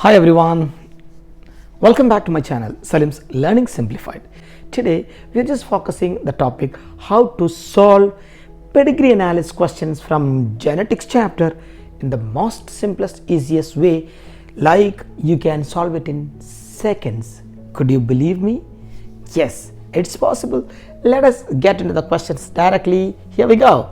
Hi everyone, welcome back to my channel Salim's Learning Simplified. Today we are just focusing the topic how to solve pedigree analysis questions from genetics chapter in the most simplest easiest way, like you can solve it in seconds. Could you believe me? Yes, it's possible. Let us get into the questions directly. Here we go.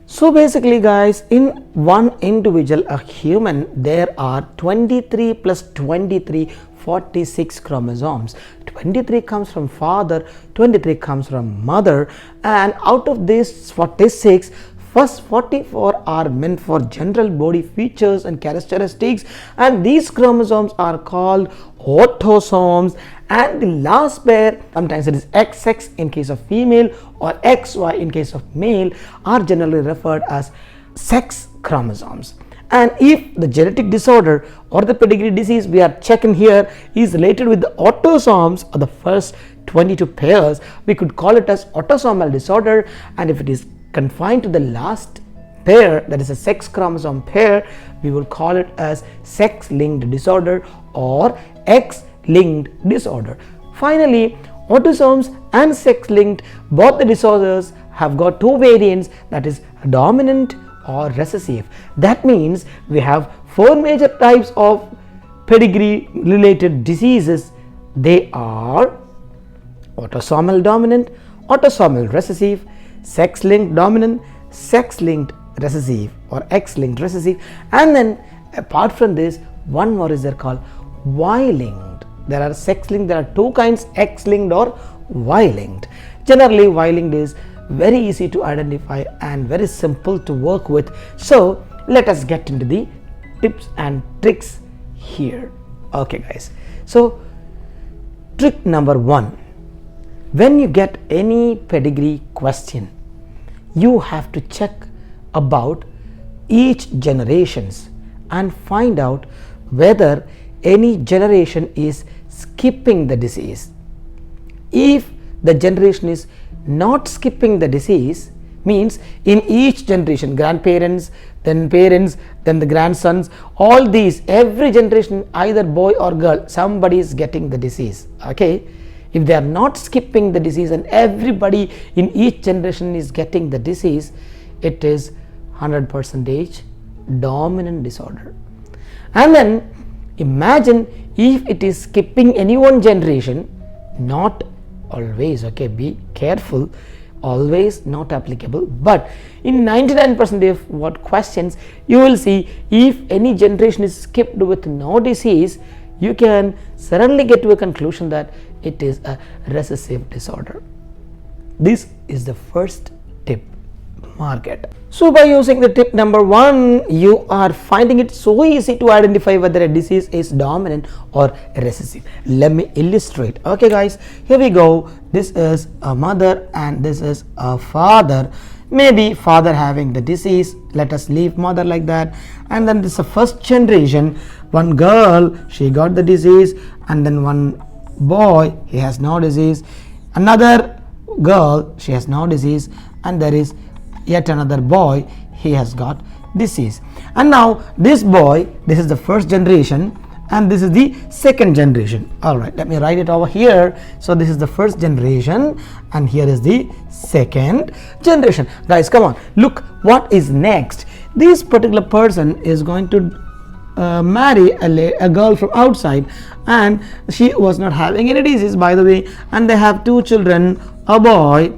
So basically guys, in one individual, a human, there are 23 plus 23, 46 chromosomes. 23 comes from father, 23 comes from mother, and out of this 46, first 44 are meant for general body features and characteristics, and these chromosomes are called autosomes, and the last pair, sometimes it is XX in case of female or XY in case of male, are generally referred as sex chromosomes. And if the genetic disorder or the pedigree disease we are checking here is related with the autosomes of the first 22 pairs, we could call it as autosomal disorder, and if it is confined to the last pair, that is a sex chromosome pair, we will call it as sex linked disorder or X-linked disorder. Finally, autosomes and sex linked, both the disorders have got two variants, that is dominant or recessive. That means we have four major types of pedigree related diseases. They are autosomal dominant, autosomal recessive, sex linked dominant, sex linked recessive or X linked recessive, and then apart from this, one more is there called Y linked. There are sex linked, there are two kinds, X linked or Y linked. Generally Y linked is very easy to identify and very simple to work with. So let us get into the tips and tricks here. Okay guys, so trick number one, when you get any pedigree question, you have to check about each generations and find out whether any generation is skipping the disease. If the generation is not skipping the disease, means in each generation, grandparents, then parents, then the grandsons, all these, every generation, either boy or girl, somebody is getting the disease. Okay, if they are not skipping the disease and everybody in each generation is getting the disease, it is 100% dominant disorder. And then imagine if it is skipping any one generation, not always, okay, be careful, always not applicable, but in 99% of what questions you will see, if any generation is skipped with no disease, you can suddenly get to a conclusion that it is a recessive disorder. This is the first tip. Mark it. So by using the tip number one, you are finding it so easy to identify whether a disease is dominant or recessive. Let me illustrate. Okay guys, here we go. This is a mother and this is a father. Maybe father having the disease, let us leave mother like that, and then this is the first generation. One girl, she got the disease, and then one boy, he has no disease. Another girl, she has no disease, and there is yet another boy, he has got disease. And now this boy, this is the first generation and this is the second generation. All right, let me write it over here. So this is the first generation and here is the second generation. Guys, come on, look what is next. This particular person is going to marry a girl from outside, and she was not having any disease, by the way, and they have two children, a boy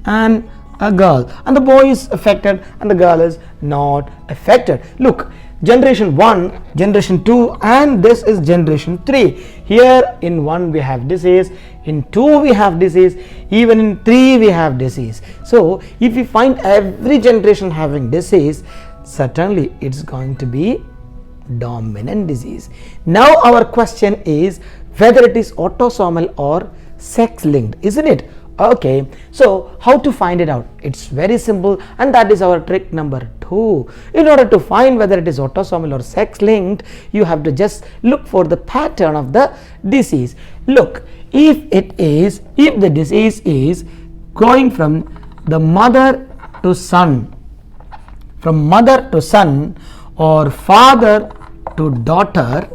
and a girl, and the boy is affected and the girl is not affected. Look, generation 1, generation 2, and this is generation 3. Here in 1 we have disease, in 2 we have disease, even in 3 we have disease. So if we find every generation having disease, certainly it's going to be dominant disease. Now our question is whether it is autosomal or sex linked, isn't it? Okay, so how to find it out? It's very simple, and that is our trick number 2. In order to find whether it is autosomal or sex linked, you have to just look for the pattern of the disease. Look, if the disease is going from the mother to son, from mother to son, or father to daughter,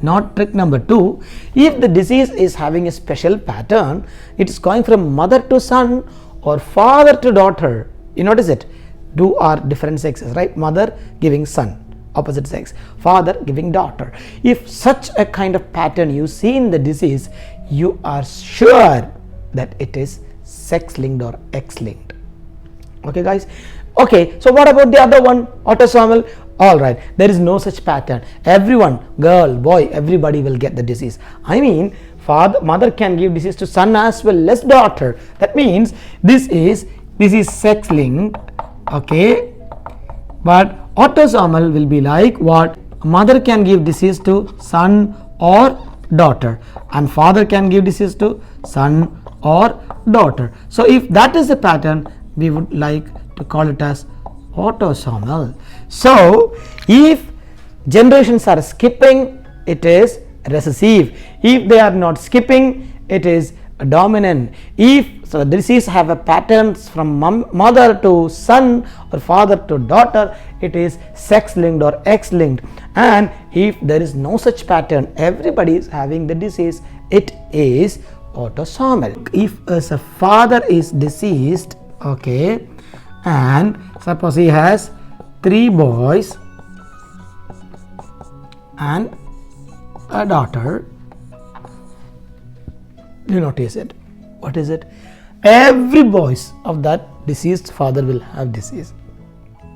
not trick number 2. If the disease is having a special pattern, it is going from mother to son or father to daughter. You notice it, two are different sexes, right? Mother giving son, opposite sex, father giving daughter. If such a kind of pattern you see in the disease, you are sure that it is sex linked or X linked. Okay guys, okay, so what about the other one, autosomal? All right, there is no such pattern. Everyone, girl, boy, everybody will get the disease. I mean, mother can give disease to son as well as daughter. That means this is sex linked, okay, but autosomal will be like what? Mother can give disease to son or daughter, and father can give disease to son or daughter. So if that is the pattern, we would like to call it as autosomal. So if generations are skipping, it is recessive. If they are not skipping, it is dominant. If so, the disease have a patterns from mother to son or father to daughter, it is sex linked or X linked. And if there is no such pattern, everybody is having the disease, it is autosomal. If a father is deceased, okay, and suppose he has 3 boys and a daughter, you notice it. What is it? Every boys of that deceased father will have disease.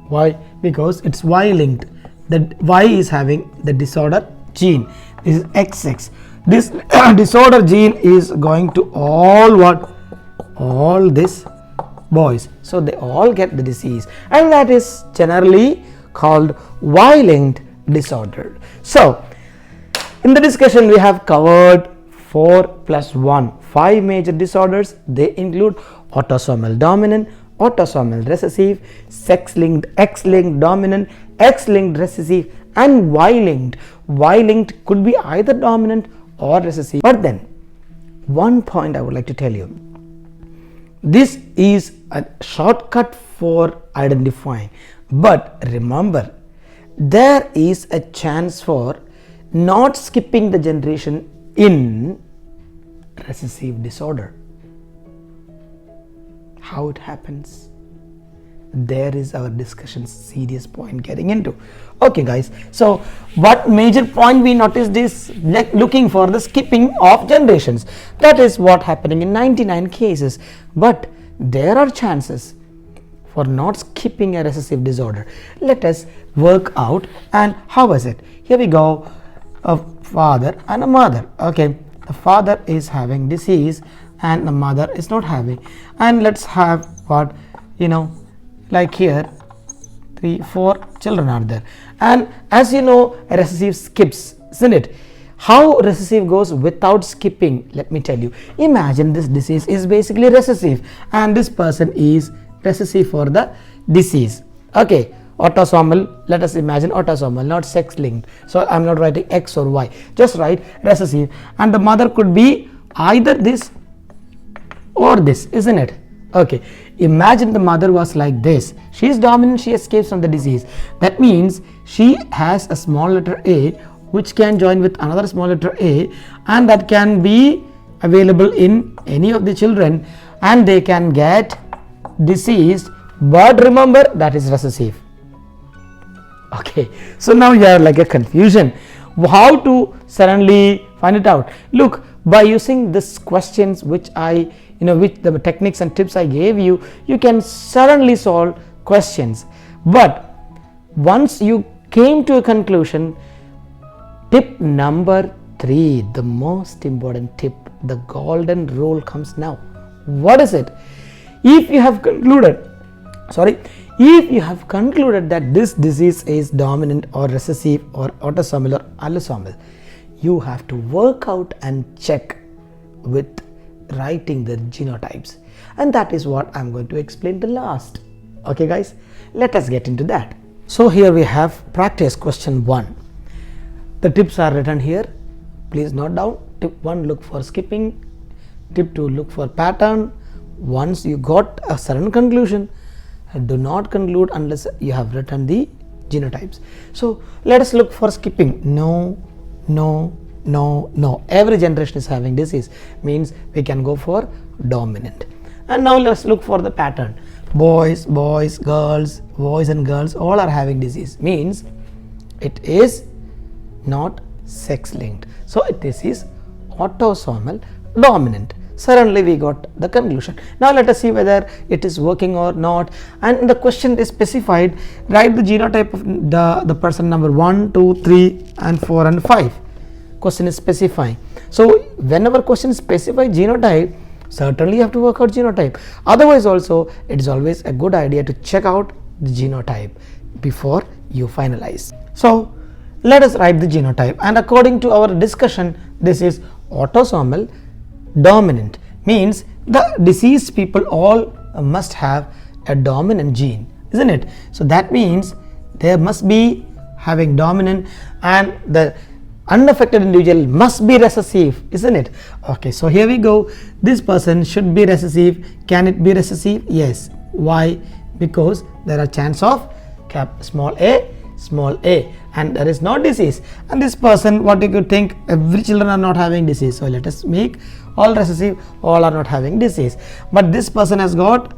Why? Because it's Y linked. That Y is having the disorder gene. This is XX. This disorder gene is going to all these boys. So they all get the disease, and that is generally called Y linked disorder. So in the discussion we have covered 4 plus 1, 5 major disorders. They include autosomal dominant, autosomal recessive, sex linked, X linked dominant, X linked recessive, and Y linked. Y linked could be either dominant or recessive. But then one point I would like to tell you, this is a shortcut for identifying, but remember, there is a chance for not skipping the generation in recessive disorder. How it happens? There is our discussion serious point getting into. Okay guys, so what major point we noticed is looking for the skipping of generations. That is what happening in 99 cases, but there are chances for not skipping a recessive disorder. Let us work out. And how is it? Here we go, a father and a mother. Okay, the father is having disease and the mother is not having, and let's have what, like here 3-4 children are there, and as you know, a recessive skips, isn't it? How recessive goes without skipping? Let me tell you. Imagine this disease is basically recessive and this person is recessive for the disease. Okay, autosomal, let us imagine autosomal, not sex linked. So I'm not writing X or Y, just write recessive, and the mother could be either this or this, isn't it? Okay, imagine the mother was like this. She is dominant, she escapes from the disease. That means she has a small letter A which can join with another small letter A, and that can be available in any of the children, and they can get diseased, but remember that is recessive. Okay, so now you are like a confusion. How to suddenly find it out? Look, by using this questions which I which the techniques and tips I gave you, you can suddenly solve questions. But once you came to a conclusion, tip number 3, the most important tip, the golden rule comes now. What is it? If you have concluded that this disease is dominant or recessive or autosomal or allosomal, you have to work out and check with writing the genotypes, and that is what I'm going to explain the last. Okay guys, let us get into that. So here we have practice question 1. The tips are written here, please note down. Tip 1, look for skipping. Tip 2, look for pattern. Once you got a certain conclusion, do not conclude unless you have written the genotypes. So let us look for skipping. No, no, no, no. Every generation is having disease, means we can go for dominant. And now let's look for the pattern. Boys, boys, girls, boys and girls all are having disease, means it is not sex linked. So this is autosomal dominant. Suddenly we got the conclusion. Now let us see whether it is working or not. And the question is specified, write the genotype of the person number 1, 2, 3 and 4 and 5. Question is specifying. So whenever question specify genotype, certainly you have to work out genotype. Otherwise also it is always a good idea to check out the genotype before you finalize. So let us write the genotype, and according to our discussion, this is autosomal dominant, means the diseased people all must have a dominant gene, isn't it? So that means there must be having dominant, and the unaffected individual must be recessive, isn't it? Okay, so here we go. This person should be recessive. Can it be recessive? Yes. Why? Because there are chance of small a, and there is no disease. And this person, what you could think, every children are not having disease, so let us make all recessive, all are not having disease. But this person has got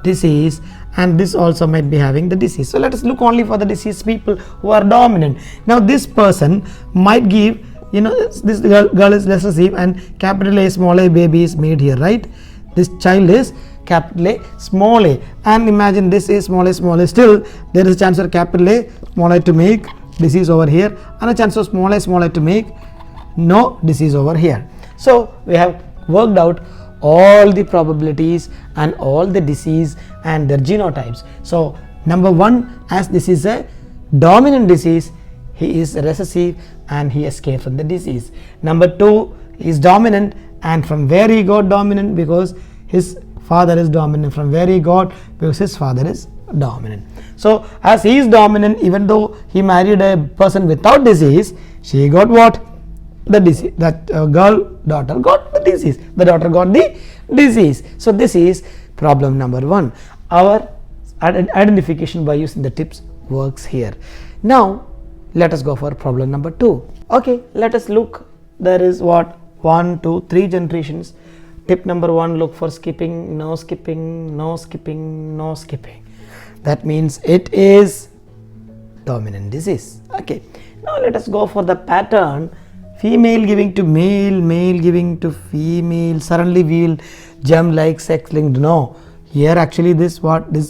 disease, and this also might be having the disease. So let us look only for the diseased people who are dominant. Now this person might give, this girl is recessive, and capital A small a baby is made here, right? This child is capital A small a, and imagine this is small a, still there is a chance for capital A small a to make disease over here, and a chance of small a to make no disease over here. So we have worked out all the probabilities and all the disease and their genotypes. So number 1, as this is a dominant disease, he is recessive and he escaped from the disease. Number 2, he is dominant, and from where he got dominant? Because his father is dominant. From where he got? Because his father is dominant. So as he is dominant, even though he married a person without disease, she got what? The disease. That daughter got the disease. The daughter got the disease. So this is problem number 1. Our identification by using the tips works here. Now let us go for problem number 2. Okay, let us look. There is what? 1, 2, 3 generations. Tip number 1, look for skipping, no skipping, no skipping, no skipping. That means it is dominant disease. Okay, now let us go for the pattern. Female giving to male, male giving to female. Suddenly we will jump like sex linked. No, here actually this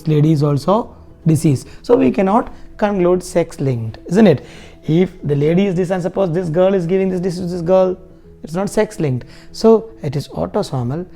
lady is also deceased. So we cannot conclude sex linked, isn't it? If the lady is this, and suppose this girl is giving this to this girl, it's not sex linked. So it is autosomal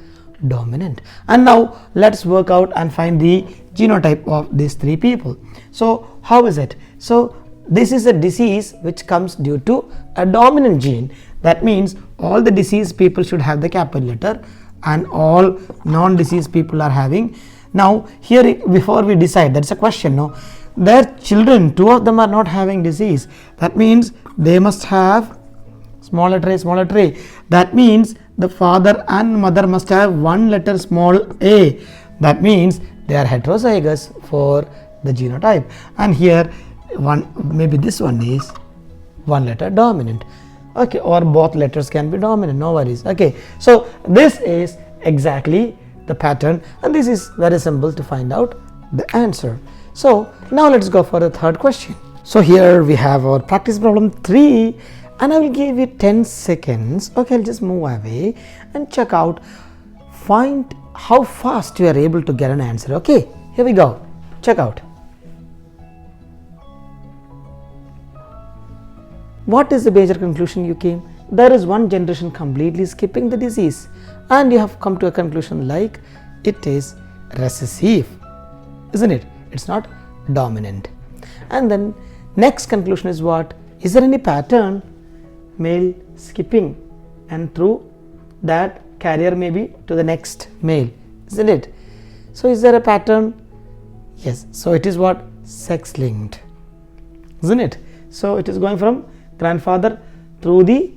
dominant. And now let's work out and find the genotype of these 3 people. So how is it? So this is a disease which comes due to a dominant gene. That means all the diseased people should have the capital letter, and all non-diseased people are having. Now here, before we decide, that's a question. No, their children, 2 of them are not having disease. That means they must have small letter a, small letter a. That means the father and mother must have 1 letter small a. That means they are heterozygous for the genotype. And here maybe this one is 1 letter dominant. Okay, or both letters can be dominant, no worries. Okay, so this is exactly the pattern, and this is very simple to find out the answer. So now let's go for the third question. So here we have our practice problem 3, and I will give you 10 seconds. Okay, I'll just move away and check out, find how fast you are able to get an answer. Okay, here we go, check out. What is the major conclusion you came? There is one generation completely skipping the disease, and you have come to a conclusion like it is recessive, isn't it? It's not dominant. And then next conclusion is what? Is there any pattern? Male skipping, and through that carrier maybe to the next male, isn't it? So is there a pattern? Yes. So it is what? Sex linked, isn't it? So it is going from grandfather through the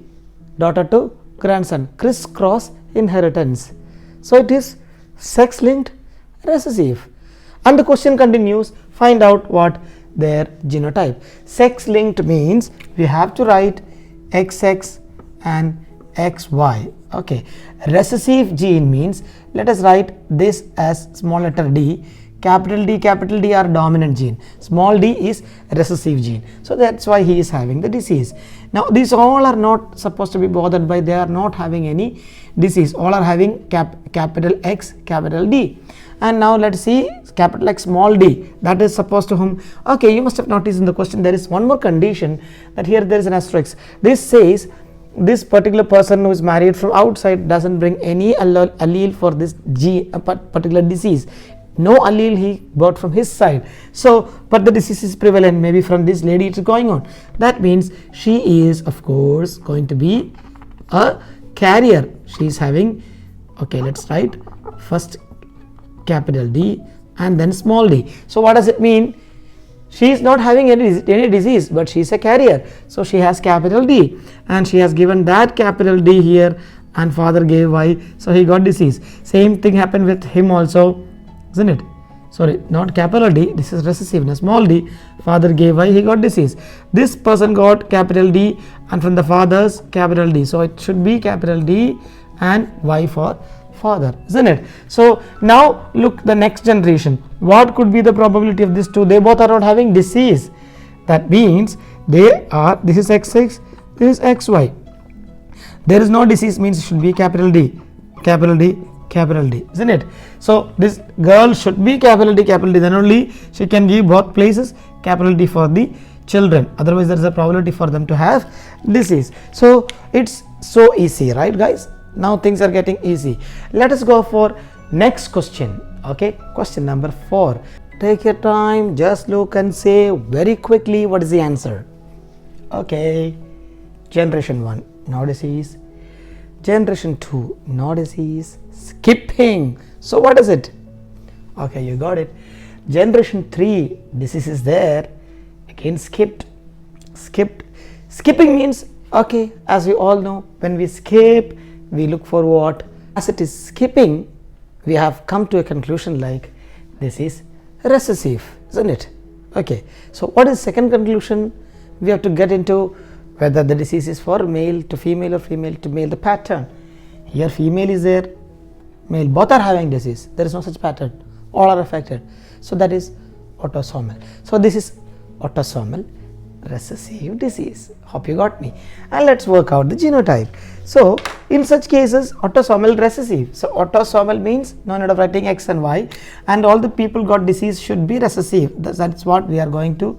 daughter to grandson, crisscross inheritance. So it is sex linked recessive. And the question continues, find out what? their genotype. Sex linked means we have to write XX and XY. Okay, recessive gene means let us write this as small letter d. Capital D are dominant gene, small d is recessive gene, so that's why he is having the disease. Now these all are not supposed to be bothered by, they are not having any disease, all are having capital X, capital D. And now let's see capital X, small d, that is supposed to whom. Okay, you must have noticed in the question there is one more condition, that here there is an asterisk. This says this particular person who is married from outside doesn't bring any allele for this particular disease. No allele he brought from his side, so but the disease is prevalent, maybe from this lady it is going on. That means she is of course going to be a carrier. She is having, okay, let's write first capital D and then small d. So what does it mean? She is not having any disease, but she is a carrier, so she has capital D, and she has given that capital D here, and father gave Y, so he got disease. Same thing happened with him also, isn't it? Sorry, not capital D, this is recessive. Now small d, father gave Y, he got disease. This person got capital D and from the father's capital D, so it should be capital D and Y for father, isn't it? So now look the next generation, what could be the probability of these two? They both are not having disease, that means they are, this is XX, this is XY. There is no disease means it should be capital D, capital D, capital D, isn't it? So this girl should be capital D, then only she can give both places capital D for the children, otherwise there is a probability for them to have disease. So it's so easy, right guys? Now things are getting easy. Let us go for next question. Okay, question number 4. Take your time, just look and say very quickly what is the answer. Okay, generation 1, no disease. Generation 2, no disease. Skipping, so what is it? Okay, you got it. Generation 3, disease is there, again skipped. Skipping means, okay, as we all know, when we skip we look for what? As it is skipping, we have come to a conclusion like this is recessive, isn't it? Okay, so what is second conclusion? We have to get into whether the disease is for male to female or female to male, the pattern. Here female is there, male, both are having disease, there is no such pattern, all are affected, so that is autosomal. So this is autosomal recessive disease. Hope you got me. And let's work out the genotype. So in such cases, autosomal recessive. So autosomal means no need of writing X and Y, and all the people got disease should be recessive. That's what we are going to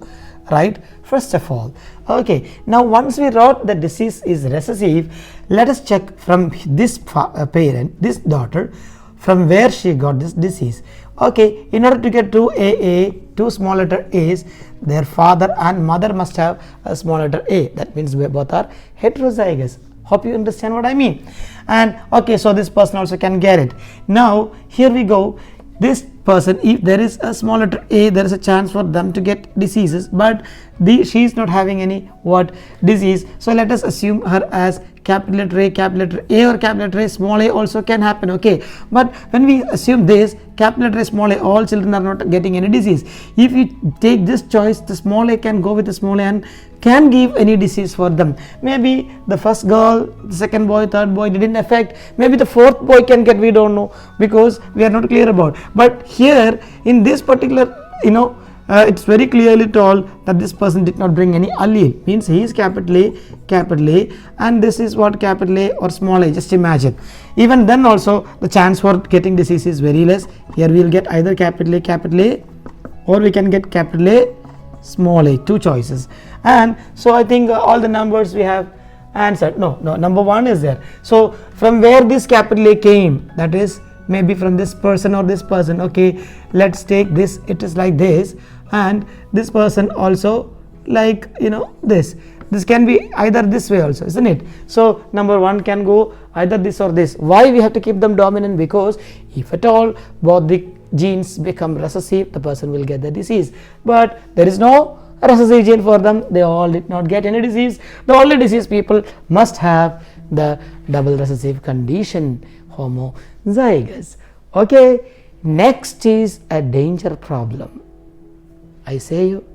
write first of all. Okay, now once we wrote the disease is recessive, let us check from this parent, this daughter, from where she got this disease. Okay, in order to get two small letter A's, their father and mother must have a small letter A. That means we both are heterozygous. Hope you understand what I mean. And okay, so this person also can get it. Now here we go. This person, if there is a small letter A, there is a chance for them to get diseases, but she is not having any what disease. So let us assume her as capital letter A or capital letter A, small a also can happen. Okay, but when we assume this capital letter A, small a, all children are not getting any disease. If you take this choice, the small a can go with the small a and can give any disease for them. Maybe the first girl, the second boy, third boy didn't affect, maybe the fourth boy can get, we don't know, because we are not clear about. But here in this particular, it's very clearly told that this person did not bring any allele, means he is capital A, and this is what capital A or small a. Just imagine, even then also the chance for getting disease is very less. Here we will get either capital A, or we can get capital A, small a, two choices. And so I think all the numbers we have answered. No, number 1 is there. So from where this capital A came, that is maybe from this person or this person. Okay, let's take this, it is like this, and this person also like this can be either this way also, isn't it? So number 1 can go either this or this. Why we have to keep them dominant? Because if at all both the genes become recessive, the person will get the disease, but there is no recessive gene for them, they all did not get any disease. The only disease people must have the double recessive condition, homozygous. Okay, next is a danger problem. I say you,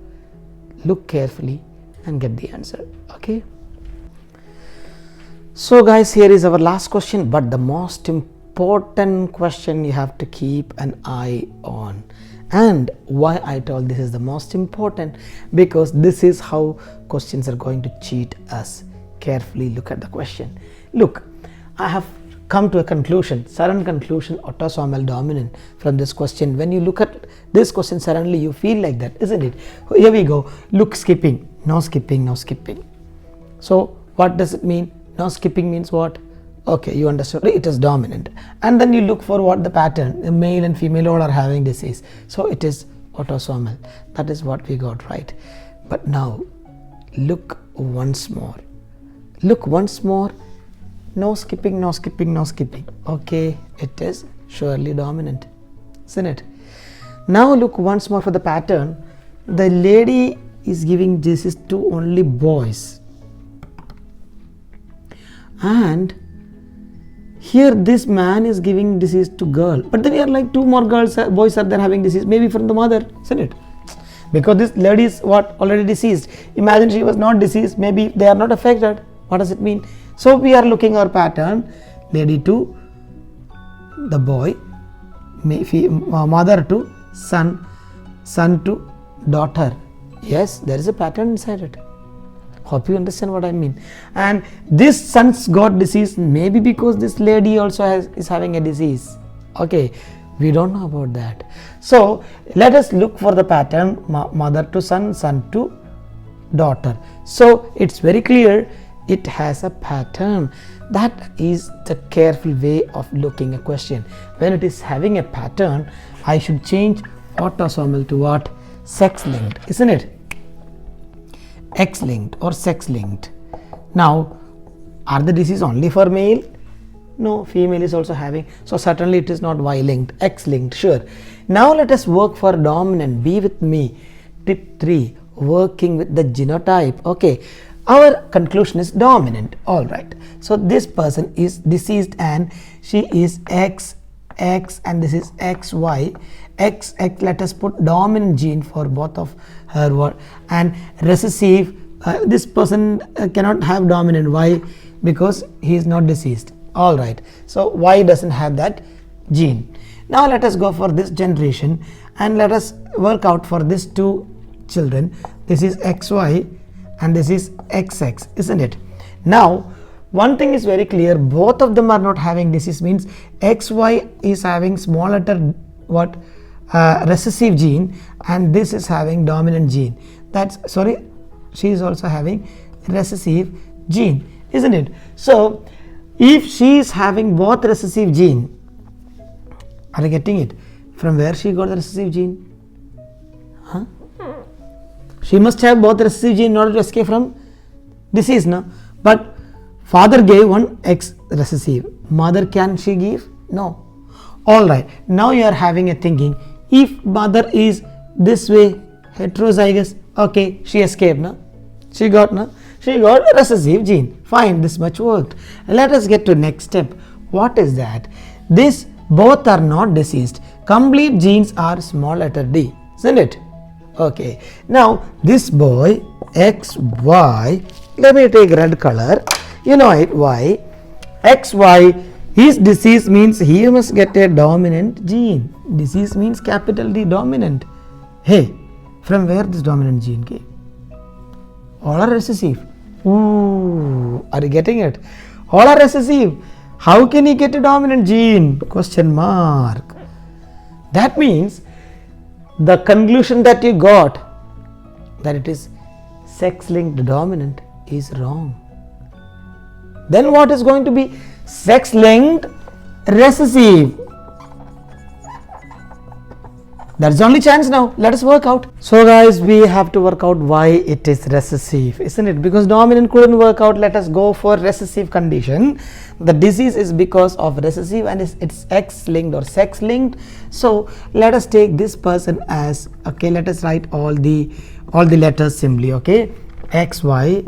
look carefully and get the answer. Okay. So guys, here is our last question, but the most important question you have to keep an eye on. And why I told this is the most important, because this is how questions are going to cheat us. Carefully look at the question. Look, I have come to a conclusion, sudden conclusion, autosomal dominant from this question. When you look at this question, suddenly you feel like that, isn't it? Here we go. Look, skipping, no skipping, no skipping. So what does it mean? No skipping means what? Okay, you understood. It is dominant. And then you look for what the pattern, the male and female all are having disease. So it is autosomal. That is what we got right. But now look once more. Look once more. No skipping, no skipping, no skipping. Okay, it is surely dominant, isn't it? Now look once more for the pattern. The lady is giving disease to only boys. And here this man is giving disease to girl, but then here like two more boys are there having disease, maybe from the mother, isn't it? Because this lady is what, already deceased. Imagine she was not deceased, maybe they are not affected. What does it mean? So we are looking our pattern, lady to the boy, mother to son, son to daughter. Yes, there is a pattern inside it. Hope you understand what I mean. And this son's got disease maybe because this lady also is having a disease. Okay, we don't know about that. So let us look for the pattern, mother to son, son to daughter. So it's very clear it has a pattern. That is the careful way of looking a question. When it is having a pattern, I should change autosomal to what? Sex linked, isn't it? X linked or sex linked. Now, are the disease only for male? No, female is also having. So certainly it is not Y linked, X linked, sure. Now let us work for dominant. Be with me. Tip 3, working with the genotype. Okay, our conclusion is dominant. All right. So this person is deceased and she is X, and this is XY. X, let us put dominant gene for both of her, and recessive, this person cannot have dominant. Why? Because he is not deceased. All right, so Y doesn't have that gene. Now let us go for this generation and let us work out for these two children. This is XY and this is XX, isn't it? Now one thing is very clear, both of them are not having disease, means XY is having small letter what? Recessive gene, and this is having dominant gene. That's, sorry, she is also having recessive gene, isn't it? So if she is having both recessive gene, are you getting it? From where she got the recessive gene? Huh? She must have both recessive gene in order to escape from disease, no? But father gave one X recessive, mother can she give? No. All right, now you are having a thinking, if mother is this way heterozygous, okay, she escaped, no? She got recessive gene. Fine, this much worked. Let us get to next step. What is that? This both are not deceased. Complete genes are small letter D, isn't it? Okay. Now this boy XY, let me take red color. You know it, why? XY. His disease means he must get a dominant gene. Disease means capital D, dominant. Hey, from where this dominant gene came? All are recessive. Ooh, are you getting it? All are recessive. How can he get a dominant gene? Question mark. That means the conclusion that you got, that it is sex linked dominant, is wrong. Then what is going to be? Sex linked recessive. That's the only chance now. Let us work out. So guys, we have to work out why it is recessive, isn't it? Because dominant couldn't work out. Let us go for recessive condition. The disease is because of recessive and it's X linked or sex linked. So let us take this person as, okay, let us write all the letters simply, okay? XY,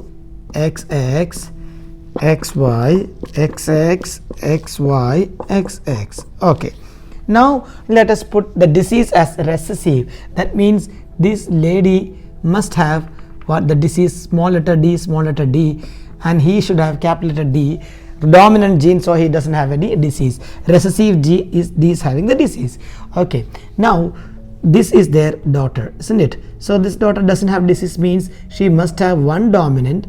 XX, XY, XX, XY, XX. Okay. Now let us put the disease as recessive. That means this lady must have what the disease, small letter D, and he should have capital letter D. Dominant gene, so he doesn't have any disease. Recessive G is these having the disease. Okay, now this is their daughter, isn't it? So this daughter doesn't have disease, means she must have one dominant,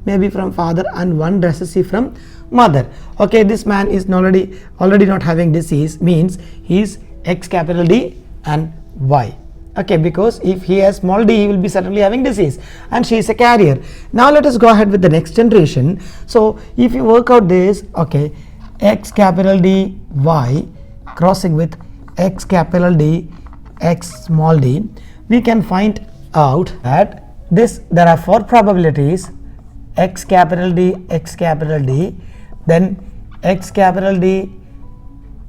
maybe from father, and one recessive from mother. Okay, this man is already not having disease, means he is X capital D and Y. Okay, because if he has small d, he will be certainly having disease, and she is a carrier. Now let us go ahead with the next generation. So if you work out this, okay, X capital D Y crossing with X capital D X small d, we can find out that this, there are 4 probabilities: X capital D, then X capital D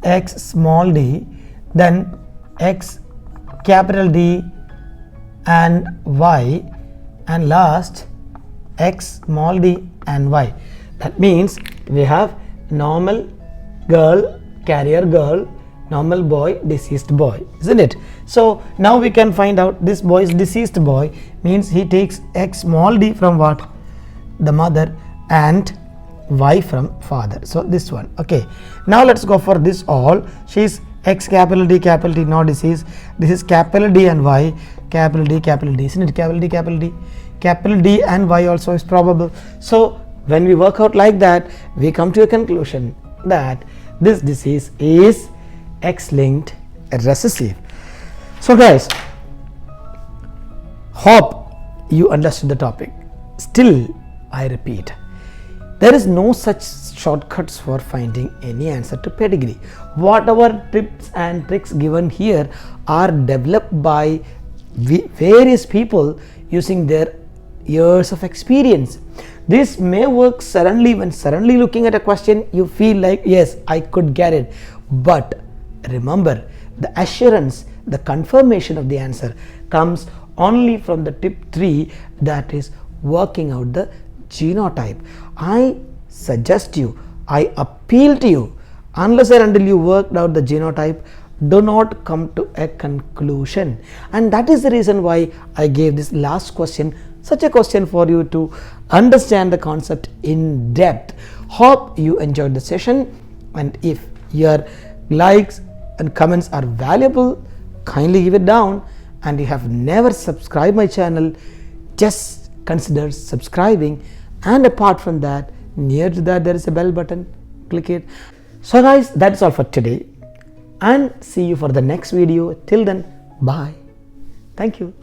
X small d, then X capital D and Y, and last X small d and Y. That means we have normal girl, carrier girl, normal boy, deceased boy, isn't it? So now we can find out this boy is deceased boy, means he takes X small d from what? The mother, and Y from father. So this one. Okay, now let's go for this all. She is X capital D, no disease. This is capital D and Y, capital D, isn't it? Capital D and Y also is probable. So when we work out like that, we come to a conclusion that this disease is X-linked recessive. So guys, hope you understood the topic. Still, I repeat, there is no such shortcuts for finding any answer to pedigree. Whatever tips and tricks given here are developed by various people using their years of experience. This may work suddenly. When suddenly looking at a question, you feel like, yes, I could get it. But remember, the assurance, the confirmation of the answer comes only from the tip 3, that is working out the genotype. I suggest you, I appeal to you, unless and until you worked out the genotype, do not come to a conclusion. And that is the reason why I gave this last question, such a question for you to understand the concept in depth. Hope you enjoyed the session, and if your likes and comments are valuable, kindly give it down. And if you have never subscribed my channel, just consider subscribing, and apart from that, near to that there is a bell button, click it. So guys, that's all for today, and see you for the next video. Till then, bye. Thank you.